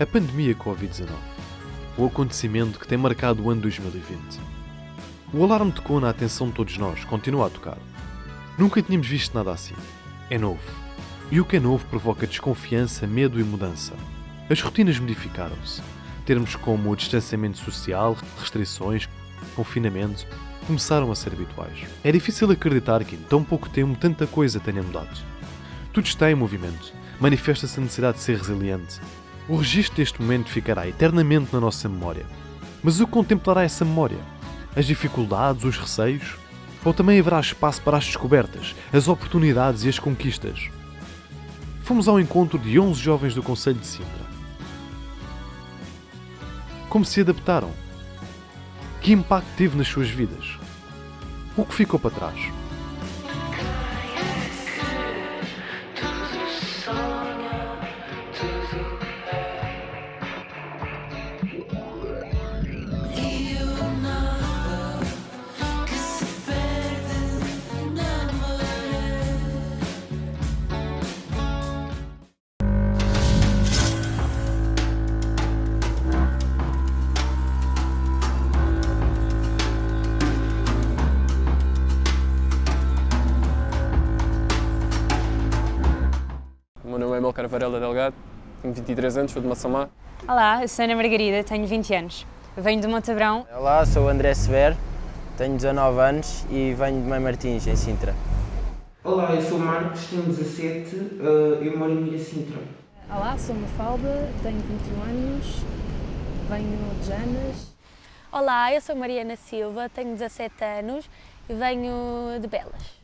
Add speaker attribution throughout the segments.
Speaker 1: A pandemia Covid-19, o acontecimento que tem marcado o ano 2020. O alarme tocou na atenção de todos nós, continua a tocar. Nunca tínhamos visto nada assim. É novo. E o que é novo provoca desconfiança, medo e mudança. As rotinas modificaram-se. Termos como o distanciamento social, restrições, confinamento, começaram a ser habituais. É difícil acreditar que em tão pouco tempo tanta coisa tenha mudado. Tudo está em movimento. Manifesta-se a necessidade de ser resiliente. O registro deste momento ficará eternamente na nossa memória. Mas o que contemplará essa memória? As dificuldades, os receios? Ou também haverá espaço para as descobertas, as oportunidades e as conquistas? Fomos ao encontro de 11 jovens do concelho de Sintra. Como se adaptaram? Que impacto teve nas suas vidas? O que ficou para trás?
Speaker 2: O meu nome é Amilcar Varela Delgado, tenho 23 anos, sou de Massamá.
Speaker 3: Olá, eu sou Ana Margarida, tenho 20 anos. Venho de Montabrão.
Speaker 4: Olá, sou o André Severo, tenho 19 anos e venho de Mãe Martins, em Sintra.
Speaker 5: Olá, eu sou o Marcos, tenho 17, eu moro em Miracintra.
Speaker 6: Olá, sou Mafalda, tenho 21 anos, venho de Janas.
Speaker 7: Olá, eu sou Mariana Silva, tenho 17 anos e venho de Belas.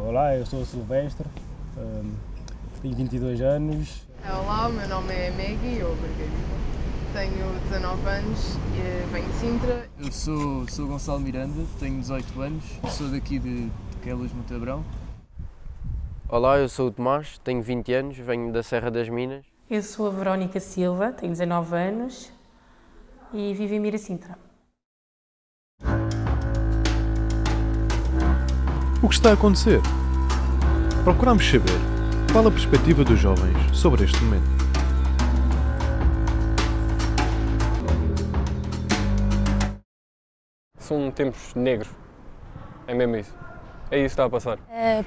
Speaker 8: Olá, eu sou o Silvestre, tenho 22 anos.
Speaker 9: Olá, o meu nome é Maggie, ou Margarida, tenho 19 anos e venho de Sintra.
Speaker 10: Eu sou Gonçalo Miranda, tenho 18 anos, sou daqui de Queluz, Montabrão.
Speaker 11: Olá, eu sou o Tomás, tenho 20 anos, venho da Serra das Minas.
Speaker 12: Eu sou a Verónica Silva, tenho 19 anos e vivo em Miracintra.
Speaker 1: O que está a acontecer? Procuramos saber qual a perspectiva dos jovens sobre este momento.
Speaker 2: São tempos negros, é mesmo isso. É isso que está a passar.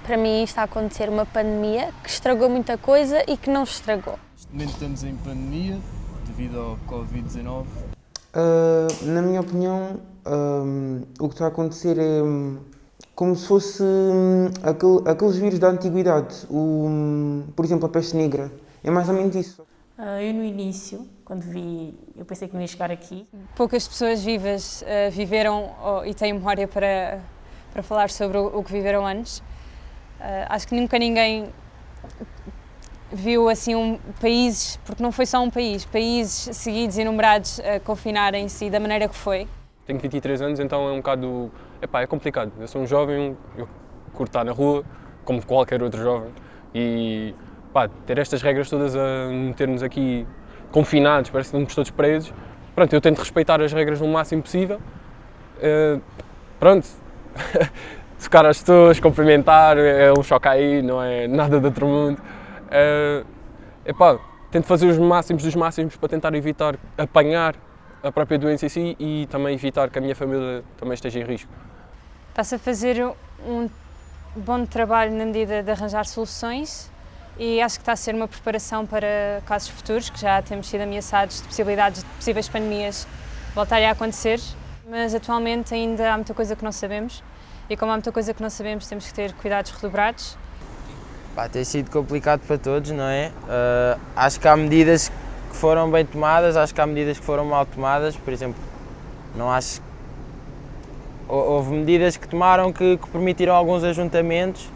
Speaker 7: Para mim está a acontecer uma pandemia que estragou muita coisa e que não estragou.
Speaker 10: Neste momento estamos em pandemia, devido ao Covid-19.
Speaker 5: Na minha opinião, o que está a acontecer é como se fosse aqueles vírus da antiguidade, por exemplo, a peste negra. É mais ou menos isso.
Speaker 12: Eu no início, quando vi, eu pensei que não ia chegar aqui.
Speaker 3: Poucas pessoas vivas viveram e têm memória para falar sobre o que viveram antes. Acho que nunca ninguém viu assim países, porque não foi só um país, países seguidos e enumerados a confinarem-se da maneira que foi.
Speaker 2: Tenho 23 anos, então é um bocado... é complicado. Eu sou um jovem, eu curto estar na rua, como qualquer outro jovem, e ter estas regras todas a meter-nos aqui confinados, parece que estamos todos presos. Pronto, eu tento respeitar as regras no máximo possível. Pronto, tocar às pessoas, cumprimentar, é um choque aí, não é nada de outro mundo. Tento fazer os máximos dos máximos para tentar evitar apanhar a própria doença em si e também evitar que a minha família também esteja em risco.
Speaker 3: Está-se a fazer um bom trabalho na medida de arranjar soluções e acho que está a ser uma preparação para casos futuros, que já temos sido ameaçados de possibilidades de possíveis pandemias voltarem a acontecer, mas atualmente ainda há muita coisa que não sabemos e como há muita coisa que não sabemos temos que ter cuidados redobrados.
Speaker 4: Tem sido complicado para todos, não é? Acho que há medidas que foram bem tomadas, acho que há medidas que foram mal tomadas, por exemplo, não acho... Houve medidas que tomaram que permitiram alguns ajuntamentos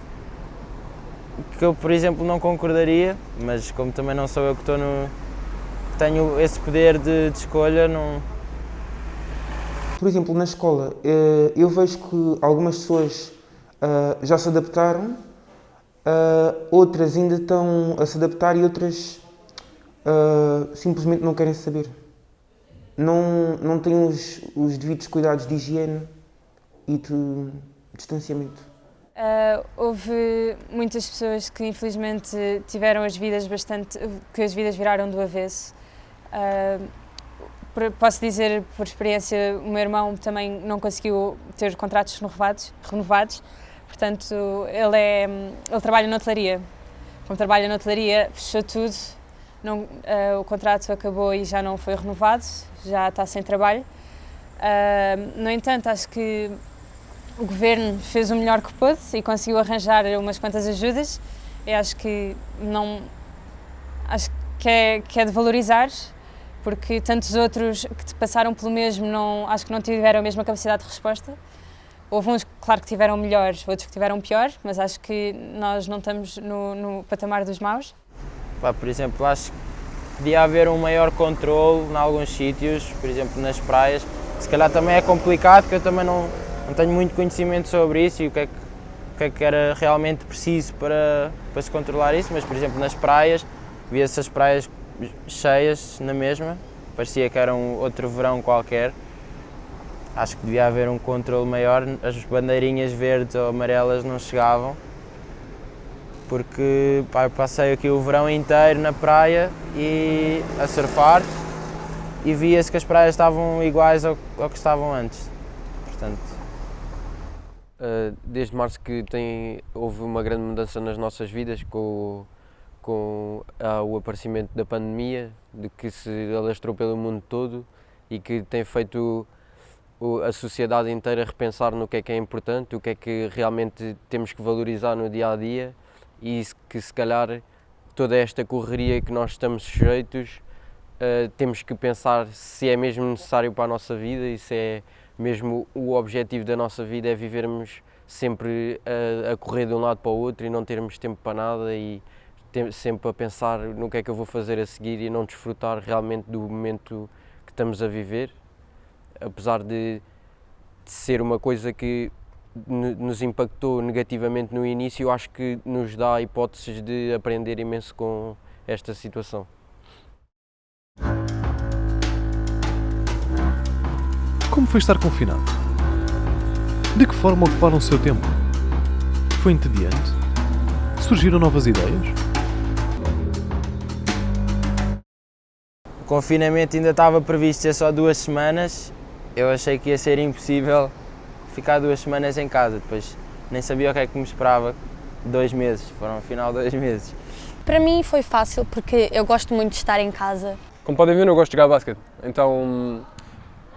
Speaker 4: que eu, por exemplo, não concordaria, mas como também não sou eu que tenho esse poder de escolha, não...
Speaker 5: Por exemplo, na escola, eu vejo que algumas pessoas já se adaptaram, outras ainda estão a se adaptar e outras simplesmente não querem saber. Não têm os devidos cuidados de higiene e de distanciamento.
Speaker 3: Houve muitas pessoas que infelizmente tiveram as vidas viraram do avesso. Posso dizer por experiência, o meu irmão também não conseguiu ter contratos renovados, portanto ele trabalha na hotelaria. Como trabalha na hotelaria, fechou tudo, o contrato acabou e já não foi renovado, já está sem trabalho. No entanto, acho que o governo fez o melhor que pôde e conseguiu arranjar umas quantas ajudas. Eu acho que é de valorizar, porque tantos outros que passaram pelo mesmo acho que não tiveram a mesma capacidade de resposta. Houve uns, claro, que tiveram melhor, outros que tiveram pior, mas acho que nós não estamos no patamar dos maus.
Speaker 4: Por exemplo, acho que podia haver um maior controle em alguns sítios, por exemplo nas praias. Se calhar também é complicado, porque eu também não tenho muito conhecimento sobre isso e o que é que era realmente preciso para se controlar isso, mas por exemplo nas praias, via-se as praias cheias na mesma, parecia que era outro verão qualquer. Acho que devia haver um controle maior, as bandeirinhas verdes ou amarelas não chegavam, porque eu passei aqui o verão inteiro na praia e a surfar e via-se que as praias estavam iguais ao que estavam antes. Portanto,
Speaker 11: desde março que houve uma grande mudança nas nossas vidas com o aparecimento da pandemia, de que se alastrou pelo mundo todo e que tem feito a sociedade inteira repensar no que é importante, o que é que realmente temos que valorizar no dia-a-dia e que se calhar toda esta correria que nós estamos sujeitos, temos que pensar se é mesmo necessário para a nossa vida e se é mesmo o objetivo da nossa vida é vivermos sempre a correr de um lado para o outro e não termos tempo para nada e sempre a pensar no que é que eu vou fazer a seguir e não desfrutar realmente do momento que estamos a viver. Apesar de ser uma coisa que nos impactou negativamente no início, acho que nos dá hipóteses de aprender imenso com esta situação.
Speaker 1: Como foi estar confinado? De que forma ocuparam o seu tempo? Foi entediante? Surgiram novas ideias?
Speaker 4: O confinamento ainda estava previsto ser só 2 semanas. Eu achei que ia ser impossível ficar 2 semanas em casa, depois nem sabia o que é que me esperava. 2 meses, foram afinal 2 meses.
Speaker 7: Para mim foi fácil porque eu gosto muito de estar em casa.
Speaker 2: Como podem ver, eu gosto de jogar basquete, então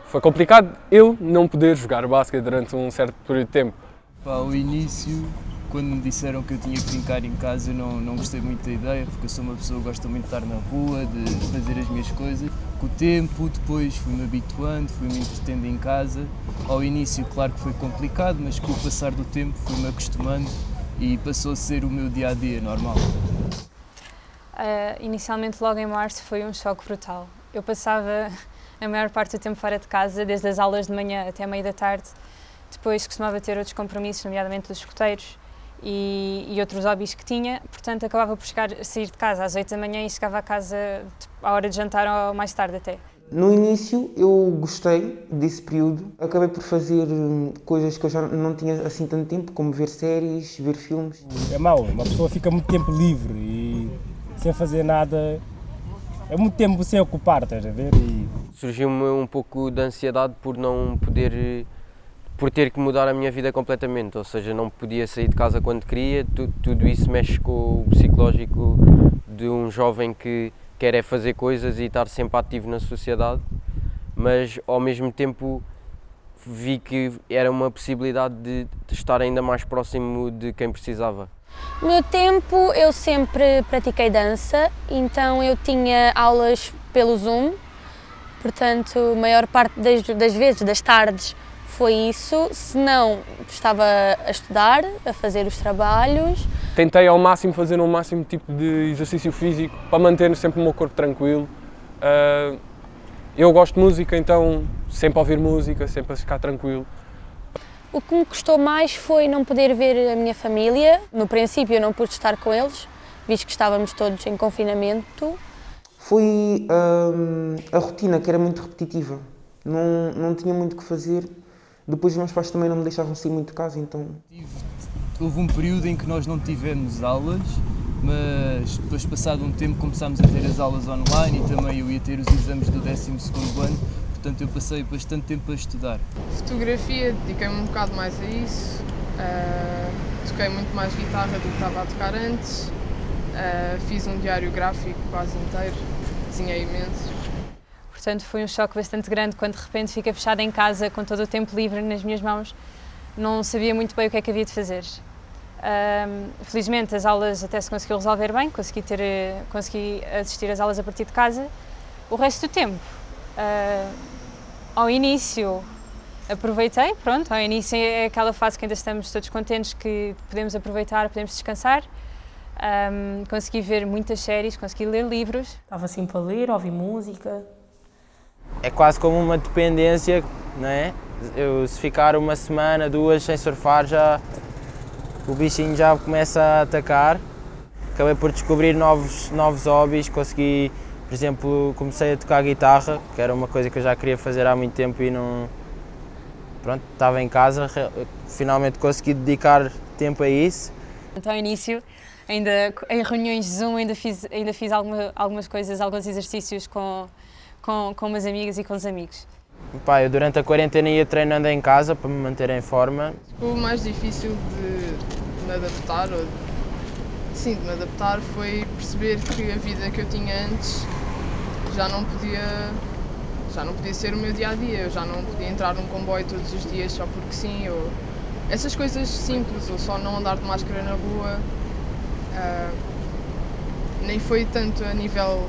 Speaker 2: foi complicado eu não poder jogar basquete durante um certo período de tempo.
Speaker 10: Ao início, quando me disseram que eu tinha que ficar em casa, eu não gostei muito da ideia, porque eu sou uma pessoa que gosta muito de estar na rua, de fazer as minhas coisas. Com o tempo, depois fui-me habituando, fui-me entretendo em casa. Ao início, claro que foi complicado, mas com o passar do tempo fui-me acostumando e passou a ser o meu dia-a-dia normal.
Speaker 3: Inicialmente, logo em março, foi um choque brutal. Eu passava a maior parte do tempo fora de casa, desde as aulas de manhã até meio da tarde. Depois costumava ter outros compromissos, nomeadamente dos escoteiros e outros hobbies que tinha. Portanto, acabava por sair de casa às 8 da manhã e chegava a casa à hora de jantar ou mais tarde até.
Speaker 5: No início eu gostei desse período. Acabei por fazer coisas que eu já não tinha assim tanto tempo, como ver séries, ver filmes.
Speaker 8: É mau, uma pessoa fica muito tempo livre e sem fazer nada. É muito tempo sem ocupar, estás a ver?
Speaker 11: Surgiu-me um pouco de ansiedade por ter que mudar a minha vida completamente, ou seja, não podia sair de casa quando queria, tudo isso mexe com o psicológico de um jovem que quer fazer coisas e estar sempre ativo na sociedade, mas ao mesmo tempo vi que era uma possibilidade de estar ainda mais próximo de quem precisava.
Speaker 7: No meu tempo eu sempre pratiquei dança, então eu tinha aulas pelo Zoom, portanto a maior parte das vezes, das tardes, foi isso, se não estava a estudar, a fazer os trabalhos.
Speaker 2: Tentei ao máximo fazer um máximo tipo de exercício físico para manter sempre o meu corpo tranquilo. Eu gosto de música, então sempre a ouvir música, sempre a ficar tranquilo.
Speaker 7: O que me custou mais foi não poder ver a minha família. No princípio eu não pude estar com eles, visto que estávamos todos em confinamento.
Speaker 5: Foi a rotina que era muito repetitiva, não tinha muito o que fazer. Depois os meus pais também não me deixavam sair muito de casa, então...
Speaker 10: Houve um período em que nós não tivemos aulas mas depois, passado um tempo, começámos a ter as aulas online e também eu ia ter os exames do 12º ano, portanto eu passei bastante tempo a estudar.
Speaker 9: Fotografia, dediquei-me um bocado mais a isso, toquei muito mais guitarra do que estava a tocar antes, fiz um diário gráfico quase inteiro, desenhei imenso.
Speaker 3: Portanto, foi um choque bastante grande quando de repente fica fechada em casa com todo o tempo livre nas minhas mãos, não sabia muito bem o que é que havia de fazer. Felizmente as aulas até se conseguiu resolver bem, consegui assistir às aulas a partir de casa. O resto do tempo, ao início aproveitei, pronto, ao início é aquela fase que ainda estamos todos contentes que podemos aproveitar, podemos descansar. Consegui ver muitas séries, consegui ler livros.
Speaker 12: Estava assim para ler, ouvir música.
Speaker 4: É quase como uma dependência, não é? Eu, se ficar uma semana, 2 sem surfar, o bichinho já começa a atacar. Acabei por descobrir novos hobbies, consegui, por exemplo, comecei a tocar guitarra, que era uma coisa que eu já queria fazer há muito tempo e não... Pronto, estava em casa, finalmente consegui dedicar tempo a isso.
Speaker 3: Então, ao início, ainda em reuniões de Zoom, ainda fiz algumas coisas, alguns exercícios com umas amigas e com os amigos.
Speaker 4: Pá, eu durante a quarentena ia treinando em casa para me manter em forma.
Speaker 9: O mais difícil de me adaptar, de me adaptar, foi perceber que a vida que eu tinha antes já não podia ser o meu dia-a-dia, eu já não podia entrar num comboio todos os dias só porque sim, ou essas coisas simples, ou só não andar de máscara na rua. Nem foi tanto a nível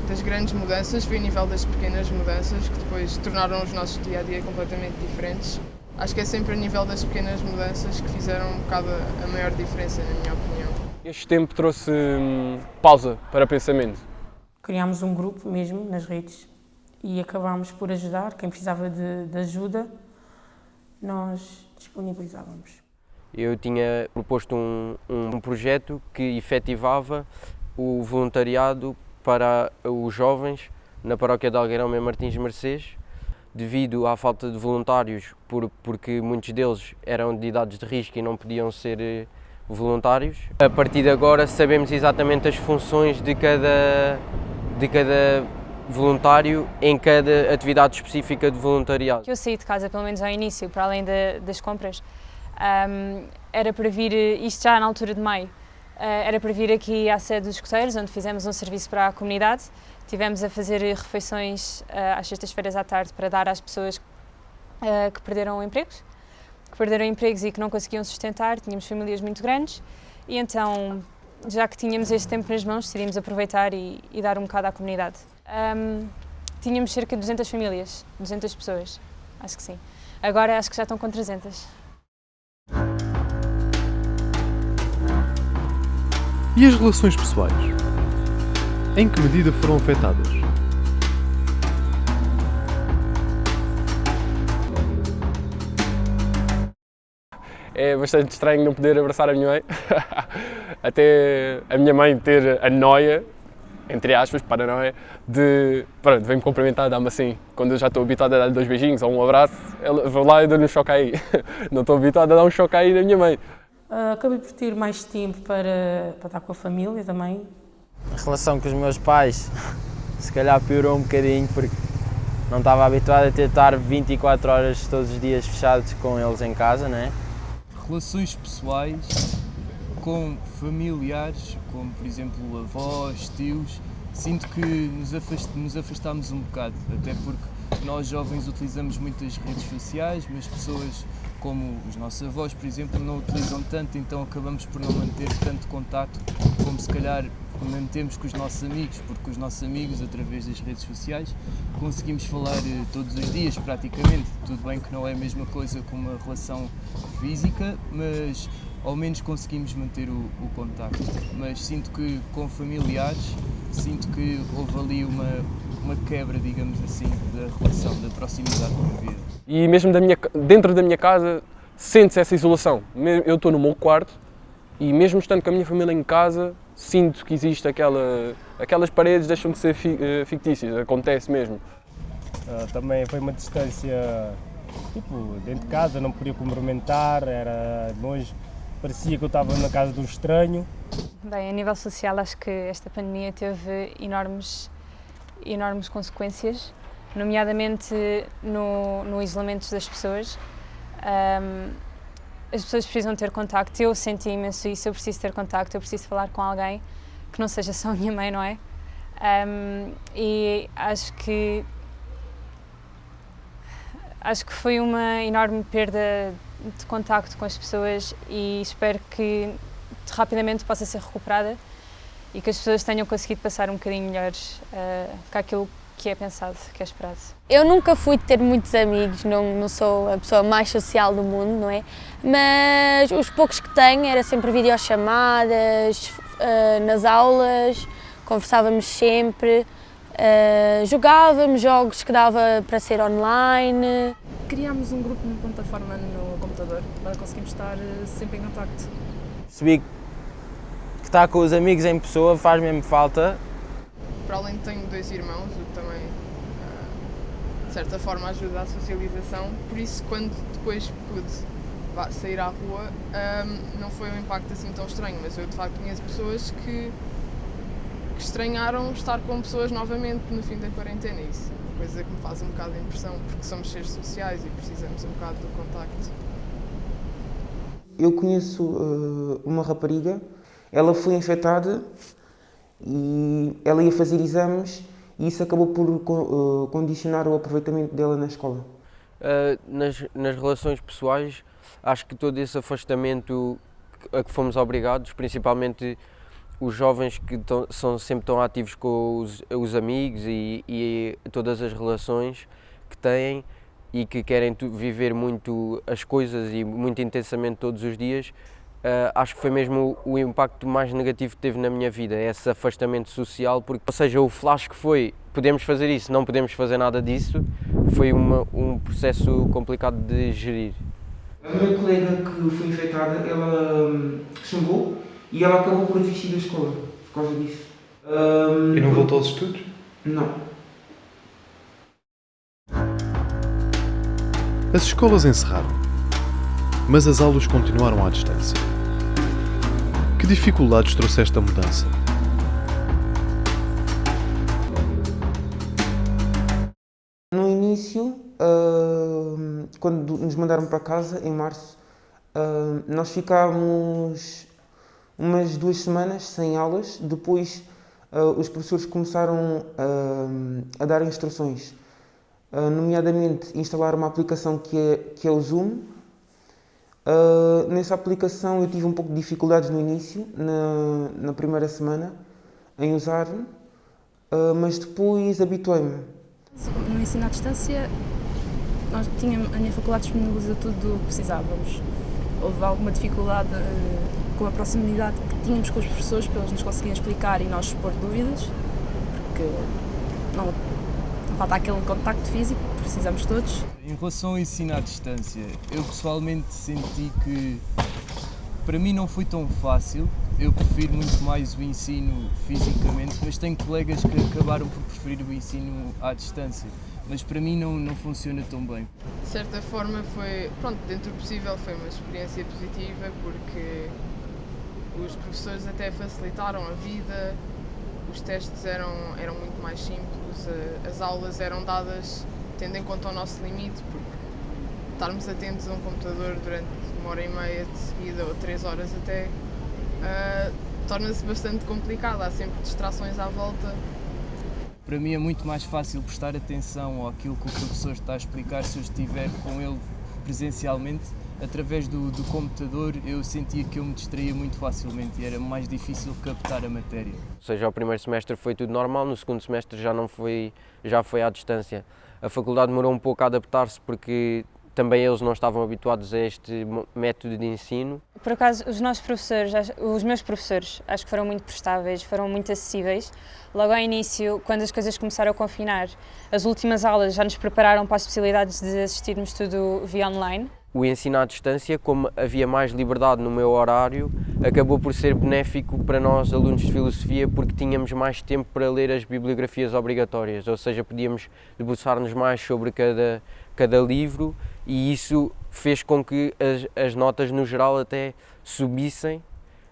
Speaker 9: das grandes mudanças, foi a nível das pequenas mudanças que depois tornaram os nossos dia-a-dia completamente diferentes. Acho que é sempre a nível das pequenas mudanças que fizeram um bocado a maior diferença, na minha opinião.
Speaker 2: Este tempo trouxe pausa para pensamento.
Speaker 12: Criámos um grupo mesmo nas redes e acabámos por ajudar. Quem precisava de ajuda, nós disponibilizávamos.
Speaker 11: Eu tinha proposto um projeto que efetivava o voluntariado para os jovens na paróquia de Algueirão e Martins Mercês, devido à falta de voluntários, porque muitos deles eram de idades de risco e não podiam ser voluntários. A partir de agora sabemos exatamente as funções de cada voluntário em cada atividade específica de voluntariado.
Speaker 3: Eu saí de casa, pelo menos ao início, para além das compras, era para vir, isto já na altura de maio, era para vir aqui à sede dos escoteiros, onde fizemos um serviço para a comunidade. Tivemos a fazer refeições às sextas-feiras à tarde para dar às pessoas que perderam empregos e que não conseguiam sustentar. Tínhamos famílias muito grandes e então, já que tínhamos este tempo nas mãos, decidimos aproveitar e dar um bocado à comunidade. Tínhamos cerca de 200 famílias, 200 pessoas, acho que sim. Agora acho que já estão com 300.
Speaker 1: E as relações pessoais? Em que medida foram afetadas?
Speaker 2: É bastante estranho não poder abraçar a minha mãe, até a minha mãe ter a noia, entre aspas, paranoia, pronto, vem-me cumprimentar, dá-me assim, quando eu já estou habituado a dar-lhe 2 beijinhos ou um abraço, vou lá e dou-lhe um choque aí, não estou habituado a dar um choque aí na minha mãe.
Speaker 12: Acabei por ter mais tempo para estar com a família também.
Speaker 4: A relação com os meus pais se calhar piorou um bocadinho porque não estava habituado a ter de estar 24 horas todos os dias fechados com eles em casa, não é?
Speaker 10: Relações pessoais com familiares, como por exemplo avós, tios, sinto que nos afastámos um bocado, até porque nós jovens utilizamos muitas redes sociais, mas pessoas como os nossos avós, por exemplo, não utilizam tanto, então acabamos por não manter tanto contacto como se calhar mantemos com os nossos amigos, porque os nossos amigos, através das redes sociais, conseguimos falar todos os dias praticamente. Tudo bem que não é a mesma coisa que uma relação física, mas ao menos conseguimos manter o contacto. Mas sinto que com familiares, sinto que houve ali uma quebra, digamos assim, da relação, da proximidade com a vida.
Speaker 2: E mesmo dentro da minha casa, sente-se essa isolação. Eu estou no meu quarto e mesmo estando com a minha família em casa, sinto que existe aquelas paredes deixam de ser fictícias, acontece mesmo.
Speaker 8: Também foi uma distância, tipo, dentro de casa, não podia cumprimentar, era longe. parecia que eu estava na casa de um estranho.
Speaker 3: Bem, a nível social acho que esta pandemia teve enormes consequências, nomeadamente no isolamento das pessoas. As pessoas precisam ter contacto, eu senti imenso isso, eu preciso ter contacto, eu preciso falar com alguém que não seja só a minha mãe, não é? E acho que foi uma enorme perda de contacto com as pessoas e espero que rapidamente possa ser recuperada e que as pessoas tenham conseguido passar um bocadinho melhor que aquilo que é pensado, que é esperado.
Speaker 7: Eu nunca fui ter muitos amigos, não sou a pessoa mais social do mundo, não é? Mas os poucos que tenho era sempre videochamadas, nas aulas, conversávamos sempre, jogávamos jogos que dava para ser online.
Speaker 6: Criámos um grupo numa plataforma no computador para conseguirmos estar sempre em contacto.
Speaker 4: Percebi que estar com os amigos em pessoa faz mesmo falta.
Speaker 9: Para além de tenho 2 irmãos, o que também, de certa forma, ajuda à socialização. Por isso, quando depois pude sair à rua, não foi um impacto assim tão estranho, mas eu de facto conheço pessoas que estranharam estar com pessoas novamente no fim da quarentena. Isso é uma coisa que me faz um bocado de impressão, porque somos seres sociais e precisamos um bocado do contacto.
Speaker 5: Eu conheço uma rapariga, ela foi infectada e ela ia fazer exames e isso acabou por condicionar o aproveitamento dela na escola.
Speaker 11: Nas relações pessoais, acho que todo esse afastamento a que fomos obrigados, principalmente os jovens que são sempre tão ativos com os amigos e todas as relações que têm e que querem viver muito as coisas e muito intensamente todos os dias, acho que foi mesmo o impacto mais negativo que teve na minha vida, esse afastamento social, porque, ou seja, o flash que foi, podemos fazer isso, não podemos fazer nada disso, foi um processo complicado de gerir.
Speaker 5: A minha colega que foi infectada, ela chumbou e ela acabou por desistir da escola por causa disso.
Speaker 1: E não voltou aos estudos?
Speaker 5: Não.
Speaker 1: As escolas encerraram, mas as aulas continuaram à distância. Que dificuldades trouxe esta mudança?
Speaker 5: No início, quando nos mandaram para casa, em março, nós ficámos umas 2 semanas sem aulas. Depois, os professores começaram a dar instruções, nomeadamente instalar uma aplicação que é o Zoom. Nessa aplicação eu tive um pouco de dificuldades no início, na primeira semana, em usar, mas depois habituei-me.
Speaker 6: No ensino à distância, a minha faculdade disponibilizou tudo o que precisávamos. Houve alguma dificuldade com a proximidade que tínhamos com os professores para eles nos conseguirem explicar e nós expor dúvidas, porque não falta aquele contacto físico que precisamos todos.
Speaker 10: Em relação ao ensino à distância, eu pessoalmente senti que para mim não foi tão fácil. Eu prefiro muito mais o ensino fisicamente, mas tenho colegas que acabaram por preferir o ensino à distância. Mas para mim não funciona tão bem.
Speaker 9: De certa forma foi, dentro do possível foi uma experiência positiva, porque os professores até facilitaram a vida, os testes eram muito mais simples, as aulas eram dadas tendo em conta o nosso limite, porque estarmos atentos a um computador durante 1h30 de seguida ou 3 horas até, torna-se bastante complicado, há sempre distrações à volta.
Speaker 10: Para mim é muito mais fácil prestar atenção àquilo que o professor está a explicar se eu estiver com ele presencialmente. Através do computador eu sentia que eu me distraía muito facilmente e era mais difícil captar a matéria.
Speaker 11: Ou seja, ao primeiro semestre foi tudo normal, no segundo semestre já foi à distância. A faculdade demorou um pouco a adaptar-se porque também eles não estavam habituados a este método de ensino.
Speaker 3: Por acaso, os meus professores, acho que foram muito prestáveis, foram muito acessíveis. Logo ao início, quando as coisas começaram a confinar, as últimas aulas já nos prepararam para as possibilidades de assistirmos tudo via online.
Speaker 11: O ensino à distância, como havia mais liberdade no meu horário, acabou por ser benéfico para nós, alunos de filosofia, porque tínhamos mais tempo para ler as bibliografias obrigatórias, ou seja, podíamos debruçar-nos mais sobre cada livro e isso fez com que as notas no geral até subissem,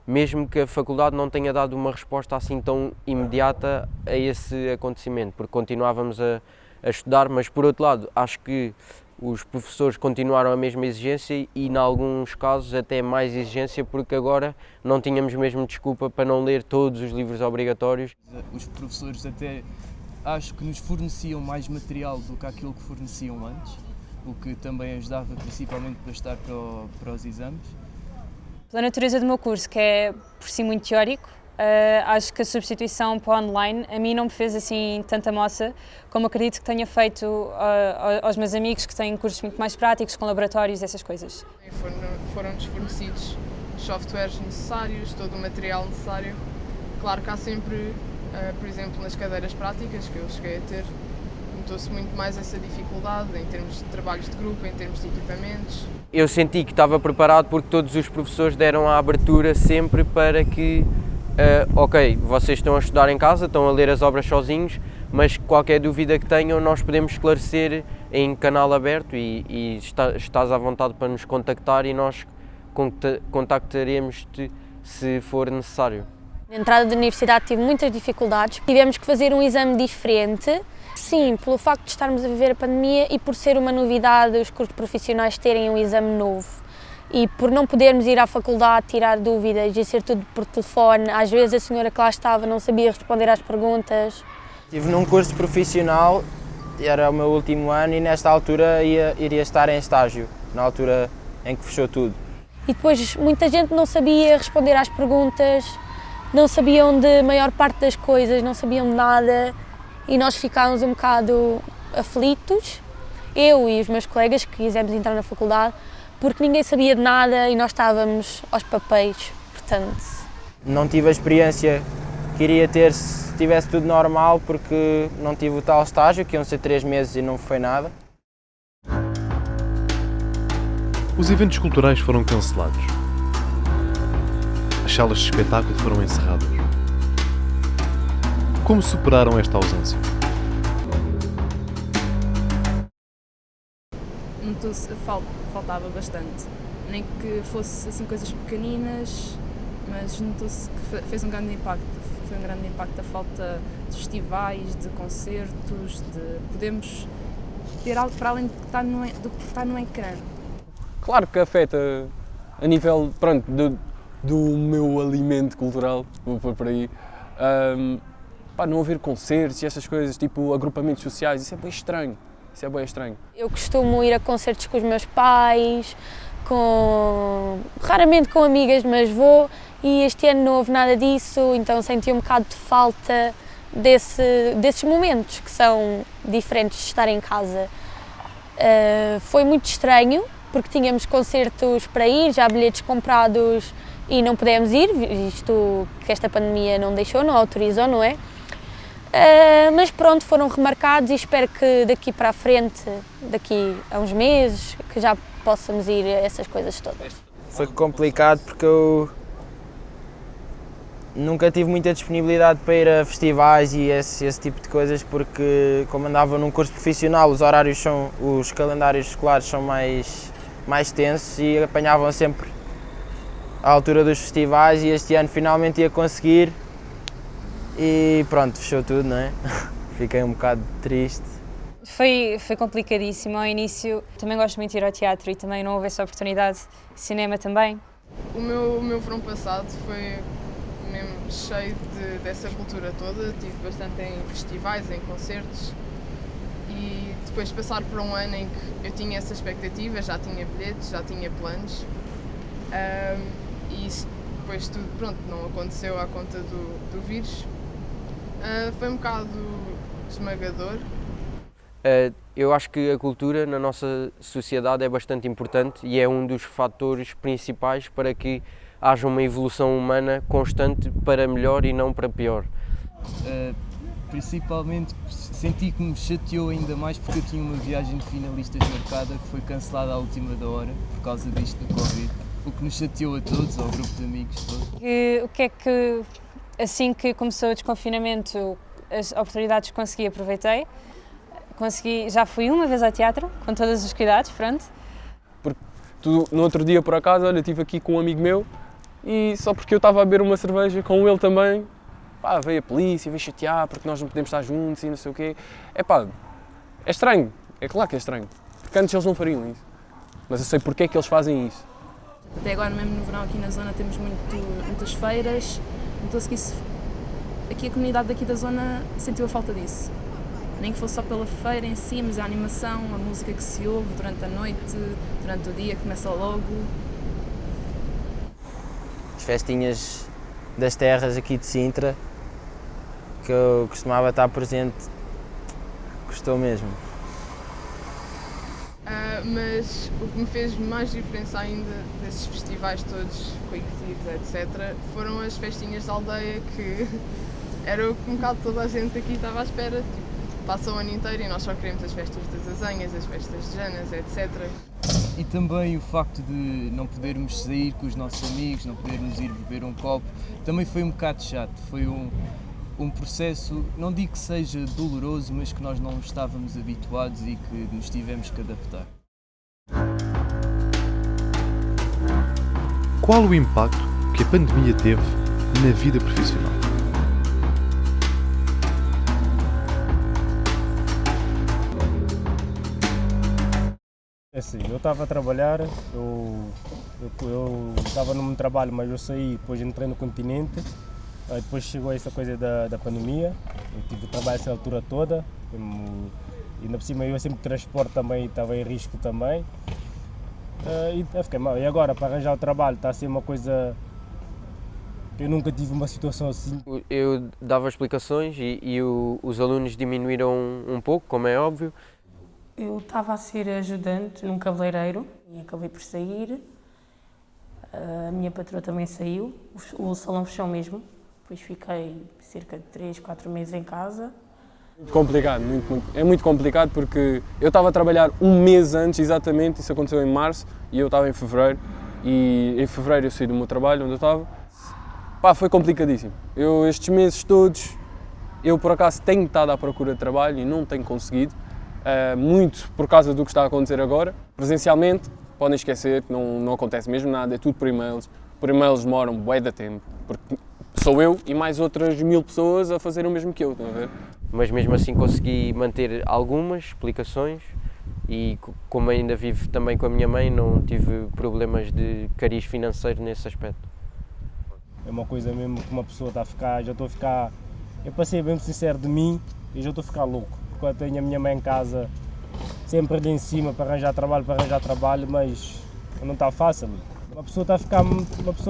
Speaker 11: mesmo que a faculdade não tenha dado uma resposta assim tão imediata a esse acontecimento, porque continuávamos a estudar, mas por outro lado acho que os professores continuaram a mesma exigência e em alguns casos até mais exigência, porque agora não tínhamos mesmo desculpa para não ler todos os livros obrigatórios.
Speaker 10: Os professores até acho que nos forneciam mais material do que aquilo que forneciam antes, o que também ajudava principalmente para estar para os exames.
Speaker 3: Pela natureza do meu curso, que é por si muito teórico, acho que a substituição para o online a mim não me fez assim tanta moça, como acredito que tenha feito aos meus amigos que têm cursos muito mais práticos, com laboratórios e essas coisas.
Speaker 9: Foram-nos fornecidos os softwares necessários, todo o material necessário. Claro que há sempre, por exemplo, nas cadeiras práticas que eu cheguei a ter, notou-se muito mais essa dificuldade em termos de trabalhos de grupo, em termos de equipamentos.
Speaker 11: Eu senti que estava preparado porque todos os professores deram a abertura sempre para que, ok, vocês estão a estudar em casa, estão a ler as obras sozinhos, mas qualquer dúvida que tenham nós podemos esclarecer em canal aberto e estás à vontade para nos contactar e nós contactaremos-te se for necessário.
Speaker 7: Na entrada da universidade tive muitas dificuldades, tivemos que fazer um exame diferente. Sim, pelo facto de estarmos a viver a pandemia e por ser uma novidade os cursos profissionais terem um exame novo e por não podermos ir à faculdade tirar dúvidas e ser tudo por telefone, às vezes a senhora que lá estava não sabia responder às perguntas.
Speaker 4: Estive num curso profissional, era o meu último ano e nesta altura iria estar em estágio, na altura em que fechou tudo.
Speaker 7: E depois muita gente não sabia responder às perguntas, não sabiam de maior parte das coisas, não sabiam de nada. E nós ficámos um bocado aflitos, eu e os meus colegas que quisemos entrar na faculdade, porque ninguém sabia de nada e nós estávamos aos papéis, portanto...
Speaker 4: Não tive a experiência que iria ter se tivesse tudo normal, porque não tive o tal estágio, que iam ser 3 meses e não foi nada.
Speaker 1: Os eventos culturais foram cancelados. As salas de espetáculo foram encerradas. Como superaram esta ausência?
Speaker 6: Notou-se, faltava bastante. Nem que fosse assim coisas pequeninas, mas notou-se que fez um grande impacto. Foi um grande impacto a falta de festivais, de concertos, de podermos ter algo para além do que está no ecrã.
Speaker 2: Claro que afeta a nível, pronto, do meu alimento cultural, vou pôr por aí. Não haver concertos e essas coisas, tipo agrupamentos sociais, isso é bem estranho. Isso é bem estranho.
Speaker 7: Eu costumo ir a concertos com os meus pais, raramente com amigas, mas vou, e este ano não houve nada disso, então senti um bocado de falta desses momentos que são diferentes de estar em casa. Foi muito estranho, porque tínhamos concertos para ir, já bilhetes comprados e não pudemos ir, visto que esta pandemia não deixou, não autorizou, não é? Mas pronto, foram remarcados e espero que daqui para a frente, daqui a uns meses, que já possamos ir a essas coisas todas.
Speaker 4: Foi complicado porque eu nunca tive muita disponibilidade para ir a festivais e esse tipo de coisas, porque como andava num curso profissional, os calendários escolares são mais tensos e apanhavam sempre à altura dos festivais, e este ano finalmente ia conseguir. E pronto, fechou tudo, não é? Fiquei um bocado triste.
Speaker 3: Foi complicadíssimo ao início. Também gosto muito de ir ao teatro e também não houve essa oportunidade. Cinema também.
Speaker 9: O meu verão passado foi mesmo cheio dessa cultura toda. Estive bastante em festivais, em concertos. E depois de passar por um ano em que eu tinha essa expectativa, já tinha bilhetes, já tinha planos. E isso depois tudo, pronto, não aconteceu à conta do vírus. Foi um bocado esmagador.
Speaker 11: Eu acho que a cultura na nossa sociedade é bastante importante e é um dos fatores principais para que haja uma evolução humana constante para melhor e não para pior.
Speaker 10: Principalmente senti que me chateou ainda mais porque eu tinha uma viagem de finalistas marcada que foi cancelada à última da hora por causa disto da Covid. O que nos chateou a todos, ao grupo de amigos todos.
Speaker 3: O que é que, assim que começou o desconfinamento, as oportunidades que consegui, aproveitei. Já fui uma vez ao teatro, com todos os cuidados, pronto.
Speaker 2: No outro dia, por acaso, olha, estive aqui com um amigo meu e só porque eu estava a beber uma cerveja com ele também, pá, veio a polícia, veio chatear porque nós não podemos estar juntos e não sei o quê. É estranho, é claro que é estranho, porque antes eles não fariam isso. Mas eu sei porque é que eles fazem isso.
Speaker 6: Até agora, mesmo no verão, aqui na zona, temos muitas feiras, notou-se que isso, aqui a comunidade daqui da zona sentiu a falta disso. Nem que fosse só pela feira em si, mas a animação, a música que se ouve durante a noite, durante o dia, começa logo.
Speaker 4: As festinhas das terras aqui de Sintra, que eu costumava estar presente, gostou mesmo.
Speaker 9: Mas o que me fez mais diferença ainda desses festivais todos conhecidos, etc., foram as festinhas da aldeia, que era o que um bocado toda a gente aqui estava à espera. Tipo, passa o ano inteiro e nós só queremos as festas das Azenhas, as festas de Janas, etc.
Speaker 10: E também o facto de não podermos sair com os nossos amigos, não podermos ir beber um copo, também foi um bocado chato. Foi um processo, não digo que seja doloroso, mas que nós não estávamos habituados e que nos tivemos que adaptar.
Speaker 1: Qual o impacto que a pandemia teve na vida profissional?
Speaker 8: É assim, eu estava a trabalhar, eu estava no meu trabalho, mas eu saí, depois entrei no continente, aí depois chegou essa coisa da pandemia, eu tive trabalho essa altura toda, e ainda por cima eu sempre transporte também, estava em risco também, e eu fiquei mal. E agora, para arranjar o trabalho, está a ser uma coisa que eu nunca tive uma situação assim.
Speaker 11: Eu dava explicações e os alunos diminuíram um pouco, como é óbvio.
Speaker 12: Eu estava a ser ajudante num cabeleireiro e acabei por sair. A minha patroa também saiu, o salão fechou mesmo. Depois fiquei cerca de 3, 4 meses em casa.
Speaker 2: Muito complicado, é muito complicado porque eu estava a trabalhar um mês antes, exatamente, isso aconteceu em março e eu estava em fevereiro. E em fevereiro eu saí do meu trabalho, onde eu estava. Pá, foi complicadíssimo. Estes meses todos, eu por acaso tenho estado à procura de trabalho e não tenho conseguido. Muito por causa do que está a acontecer agora. Presencialmente, podem esquecer que não acontece mesmo nada, é tudo por e-mails. Por e-mails demoram bué de tempo, porque sou eu e mais outras 1000 pessoas a fazer o mesmo que eu, estão a ver?
Speaker 11: Mas mesmo assim consegui manter algumas explicações e como ainda vivo também com a minha mãe, não tive problemas de cariz financeiro nesse aspecto.
Speaker 8: É uma coisa mesmo que uma pessoa está a ficar, já estou a ficar, eu para ser bem sincero de mim, eu já estou a ficar louco. Porque eu tenho a minha mãe em casa, sempre ali em cima para arranjar trabalho, mas não está fácil. Uma pessoa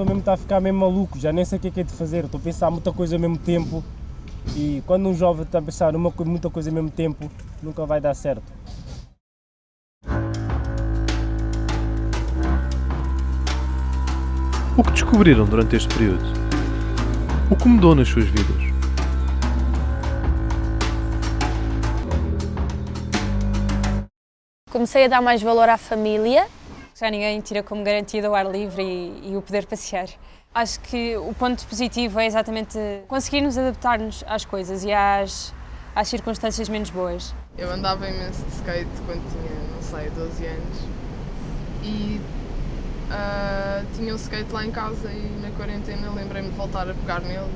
Speaker 8: mesmo está a ficar mesmo maluco, já nem sei o que é de fazer, estou a pensar muita coisa ao mesmo tempo e quando um jovem está a pensar muita coisa ao mesmo tempo, nunca vai dar certo.
Speaker 1: O que descobriram durante este período? O que mudou nas suas vidas?
Speaker 7: Comecei a dar mais valor à família.
Speaker 3: Já ninguém tira como garantido o ar livre e o poder passear. Acho que o ponto positivo é exatamente conseguirmos adaptar-nos às coisas e às circunstâncias menos boas.
Speaker 9: Eu andava imenso de skate quando tinha, não sei, 12 anos e tinha um skate lá em casa e na quarentena lembrei-me de voltar a pegar nele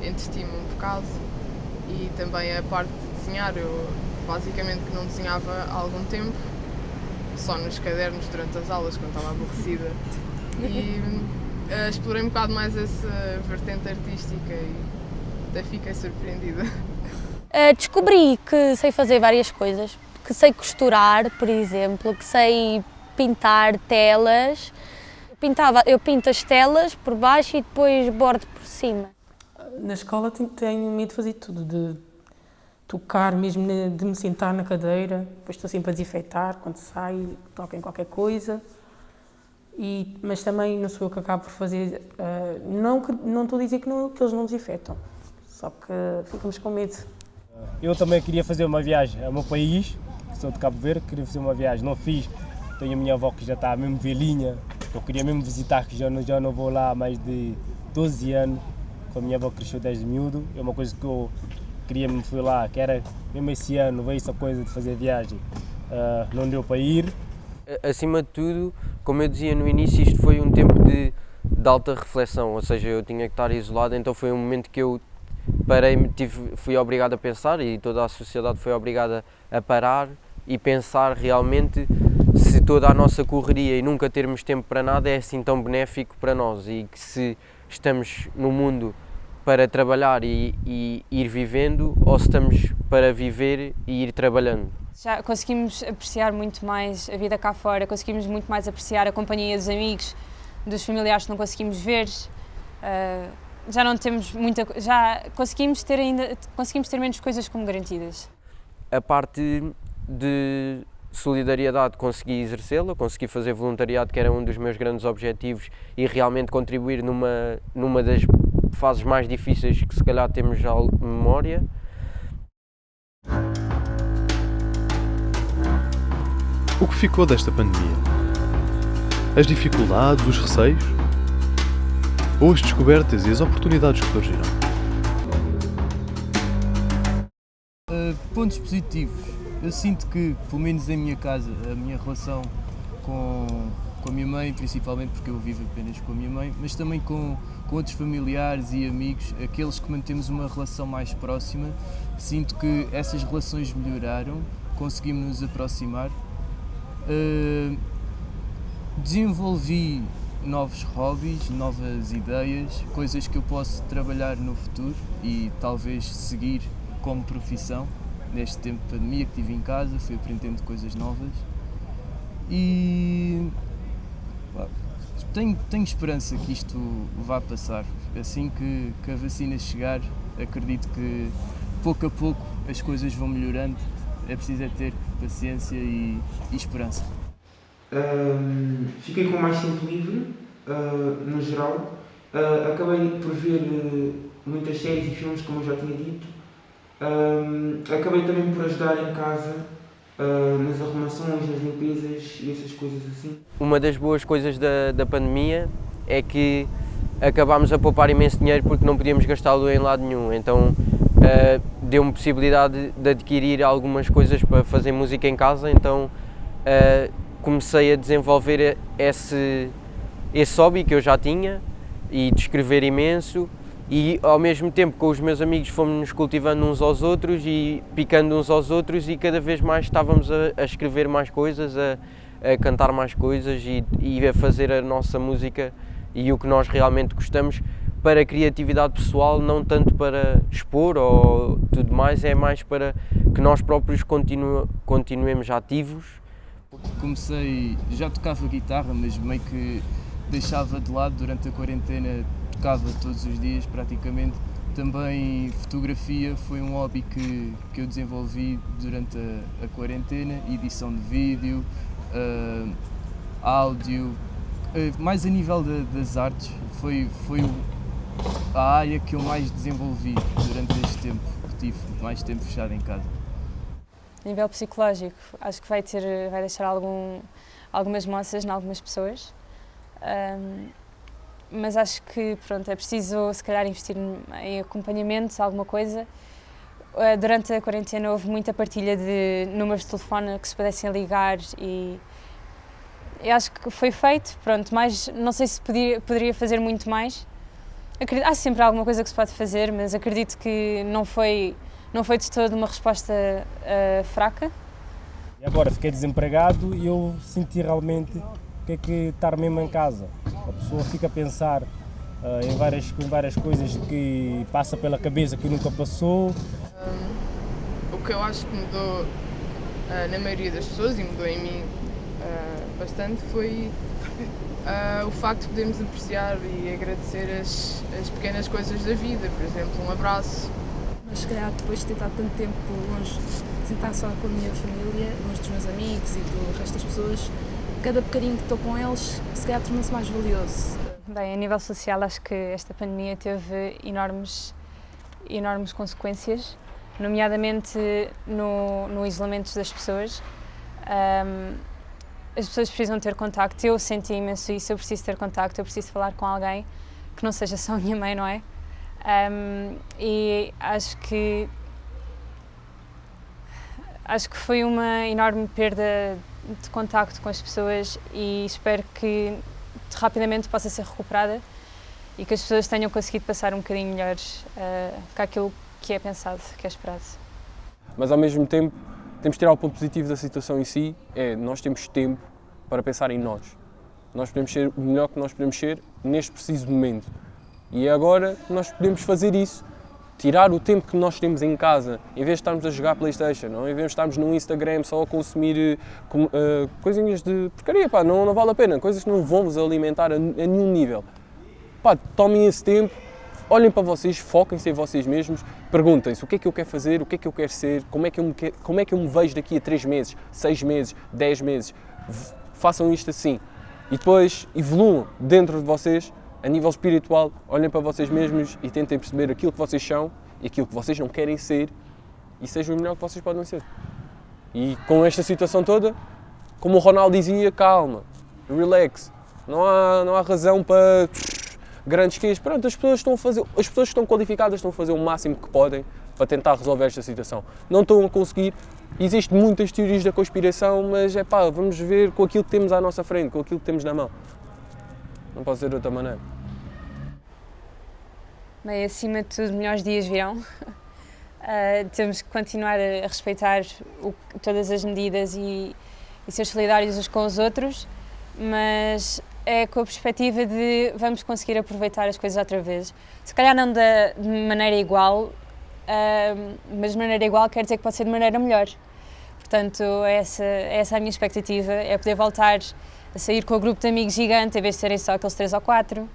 Speaker 9: e entreti-me um bocado. E também a parte de desenhar, eu basicamente que não desenhava há algum tempo, só nos cadernos durante as aulas, quando estava aborrecida. E explorei um bocado mais essa vertente artística e até fiquei surpreendida.
Speaker 7: Descobri que sei fazer várias coisas, que sei costurar, por exemplo, que sei pintar telas. Eu pinto as telas por baixo e depois bordo por cima.
Speaker 12: Na escola tenho medo de fazer tudo, de tocar mesmo, de me sentar na cadeira, depois estou sempre a desinfetar quando saio, toco em qualquer coisa. Mas também não sou eu que acabo por fazer, não estou a dizer que eles não desinfetam, só que ficamos com medo.
Speaker 8: Eu também queria fazer uma viagem ao meu país, sou de Cabo Verde, queria fazer uma viagem, não fiz. Tenho a minha avó que já está mesmo velhinha, que eu queria mesmo visitar, que já não vou lá há mais de 12 anos, a minha avó cresceu desde miúdo, é uma coisa que eu queria me fui lá, que era mesmo esse ano, veio essa coisa de fazer viagem, não deu para ir.
Speaker 11: Acima de tudo, como eu dizia no início, isto foi um tempo de alta reflexão, ou seja, eu tinha que estar isolado, então foi um momento que eu parei, fui obrigado a pensar, e toda a sociedade foi obrigada a parar e pensar realmente se toda a nossa correria e nunca termos tempo para nada é assim tão benéfico para nós, e que se estamos no mundo para trabalhar e ir vivendo, ou se estamos para viver e ir trabalhando.
Speaker 3: Já conseguimos apreciar muito mais a vida cá fora, conseguimos muito mais apreciar a companhia dos amigos, dos familiares que não conseguimos ver. Já não temos muita, já conseguimos ter menos coisas como garantidas.
Speaker 11: A parte de solidariedade consegui exercê-la, consegui fazer voluntariado, que era um dos meus grandes objetivos, e realmente contribuir numa das fases mais difíceis que se calhar temos já memória.
Speaker 1: O que ficou desta pandemia? As dificuldades, os receios? Ou as descobertas e as oportunidades que surgiram?
Speaker 10: Pontos positivos. Eu sinto que, pelo menos em minha casa, a minha relação com a minha mãe, principalmente porque eu vivo apenas com a minha mãe, mas também com outros familiares e amigos, aqueles que mantemos uma relação mais próxima, sinto que essas relações melhoraram, conseguimos nos aproximar. Desenvolvi novos hobbies, novas ideias, coisas que eu posso trabalhar no futuro e talvez seguir como profissão. Neste tempo de pandemia que estive em casa, fui aprendendo coisas novas e tenho esperança que isto vá passar. Assim que a vacina chegar, acredito que pouco a pouco as coisas vão melhorando. É preciso ter paciência e esperança.
Speaker 5: Fiquei com mais tempo livre, no geral. Acabei por ver muitas séries e filmes, como eu já tinha dito. Acabei também por ajudar em casa, nas arrumações, nas limpezas e essas coisas assim.
Speaker 11: Uma das boas coisas da pandemia é que acabámos a poupar imenso dinheiro porque não podíamos gastá-lo em lado nenhum, então deu-me possibilidade de adquirir algumas coisas para fazer música em casa, então comecei a desenvolver esse hobby que eu já tinha e de escrever imenso. E ao mesmo tempo com os meus amigos fomos-nos cultivando uns aos outros e picando uns aos outros, e cada vez mais estávamos a escrever mais coisas, a cantar mais coisas e a fazer a nossa música e o que nós realmente gostamos para a criatividade pessoal, não tanto para expor ou tudo mais, é mais para que nós próprios continuemos ativos.
Speaker 10: Comecei, já tocava guitarra, mas meio que deixava de lado durante a quarentena. Tocava todos os dias praticamente. Também fotografia foi um hobby que eu desenvolvi durante a quarentena, edição de vídeo, áudio, mais a nível das artes, foi a área que eu mais desenvolvi durante este tempo, que tive mais tempo fechado em casa.
Speaker 3: A nível psicológico, acho que vai deixar algumas moças em algumas pessoas. Mas acho que pronto, é preciso se calhar investir em acompanhamento, alguma coisa. Durante a quarentena houve muita partilha de números de telefone que se pudessem ligar e acho que foi feito, pronto, mas não sei se poderia fazer muito mais. Há sempre alguma coisa que se pode fazer, mas acredito que não foi de todo uma resposta fraca.
Speaker 8: E agora fiquei desempregado e eu senti realmente o que é que estar mesmo em casa. A pessoa fica a pensar em várias coisas que passa pela cabeça que nunca passou.
Speaker 9: O que eu acho que mudou na maioria das pessoas, e mudou em mim bastante, foi o facto de podermos apreciar e agradecer as pequenas coisas da vida, por exemplo, um abraço.
Speaker 6: Mas se calhar depois de ter estado tanto tempo longe, de estar só com a minha família, longe dos meus amigos e do resto das pessoas, cada bocadinho que estou com eles, se calhar torna-se mais valioso.
Speaker 3: Bem, a nível social acho que esta pandemia teve enormes consequências, nomeadamente no isolamento das pessoas. As pessoas precisam ter contacto, eu senti imenso isso, eu preciso ter contacto, eu preciso falar com alguém que não seja só a minha mãe, não é? E acho que foi uma enorme perda de contacto com as pessoas e espero que rapidamente possa ser recuperada e que as pessoas tenham conseguido passar um bocadinho melhor que aquilo que é pensado, que é esperado.
Speaker 2: Mas ao mesmo tempo, temos de tirar o ponto positivo da situação em si, nós temos tempo para pensar em nós. Nós podemos ser o melhor que nós podemos ser neste preciso momento. E agora nós podemos fazer isso, tirar o tempo que nós temos em casa, em vez de estarmos a jogar PlayStation, ou em vez de estarmos no Instagram só a consumir coisinhas de porcaria, pá, não vale a pena, coisas que não vão vos alimentar a nenhum nível. Pá, tomem esse tempo, olhem para vocês, foquem-se em vocês mesmos, perguntem-se o que é que eu quero fazer, o que é que eu quero ser, como é que eu me vejo daqui a 3 meses, 6 meses, 10 meses. Façam isto assim. E depois evoluam dentro de vocês, a nível espiritual, olhem para vocês mesmos e tentem perceber aquilo que vocês são e aquilo que vocês não querem ser e sejam o melhor que vocês podem ser. E com esta situação toda, como o Ronaldo dizia, calma, relax, não há razão para grandes queixas. Pronto, as pessoas que estão qualificadas estão a fazer o máximo que podem para tentar resolver esta situação. Não estão a conseguir, existem muitas teorias da conspiração, mas vamos ver com aquilo que temos à nossa frente, com aquilo que temos na mão. Não pode ser de outra maneira.
Speaker 3: Bem, acima de tudo, melhores dias virão. Temos que continuar a respeitar todas as medidas e ser solidários uns com os outros, mas é com a perspectiva de vamos conseguir aproveitar as coisas outra vez. Se calhar não de maneira igual, mas de maneira igual quer dizer que pode ser de maneira melhor. Portanto, essa é a minha expectativa, é poder voltar a sair com o grupo de amigos gigante, em vez de serem só aqueles 3 ou 4.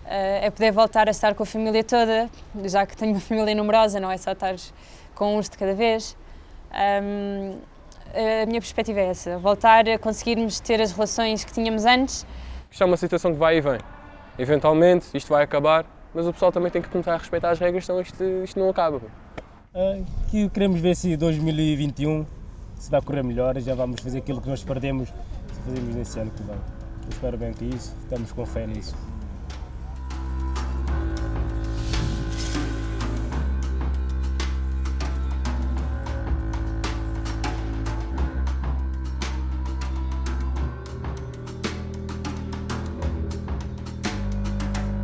Speaker 3: É poder voltar a estar com a família toda, já que tenho uma família numerosa, não é só estar com uns de cada vez. A minha perspectiva é essa, voltar a conseguirmos ter as relações que tínhamos antes.
Speaker 2: Isto é uma situação que vai e vem. Eventualmente isto vai acabar, mas o pessoal também tem que começar a respeitar as regras, senão isto não acaba.
Speaker 8: Que queremos ver se 2021 se vai correr melhor, já vamos fazer aquilo que nós perdemos, se fazemos nesse ano que vem. Eu espero bem que isso, estamos com fé nisso.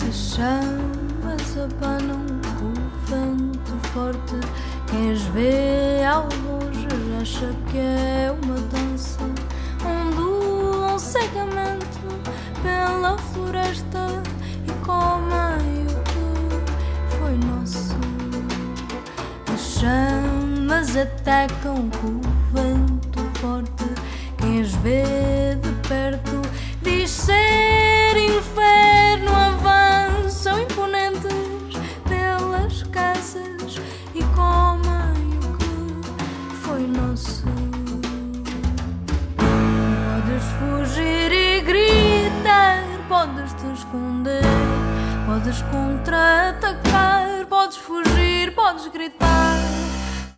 Speaker 13: As chamas abanam o vento forte. Quem as vê ao longe acha que é uma dança. Ondulam cegamente pela floresta e comem o que foi nosso. As chamas atacam com o vento forte. Quem as vê de perto diz ser inferno. Avançam imponentes pelas casas e comem o que foi nosso. Podes fugir e gritar, podes te esconder, podes contra-atacar, podes fugir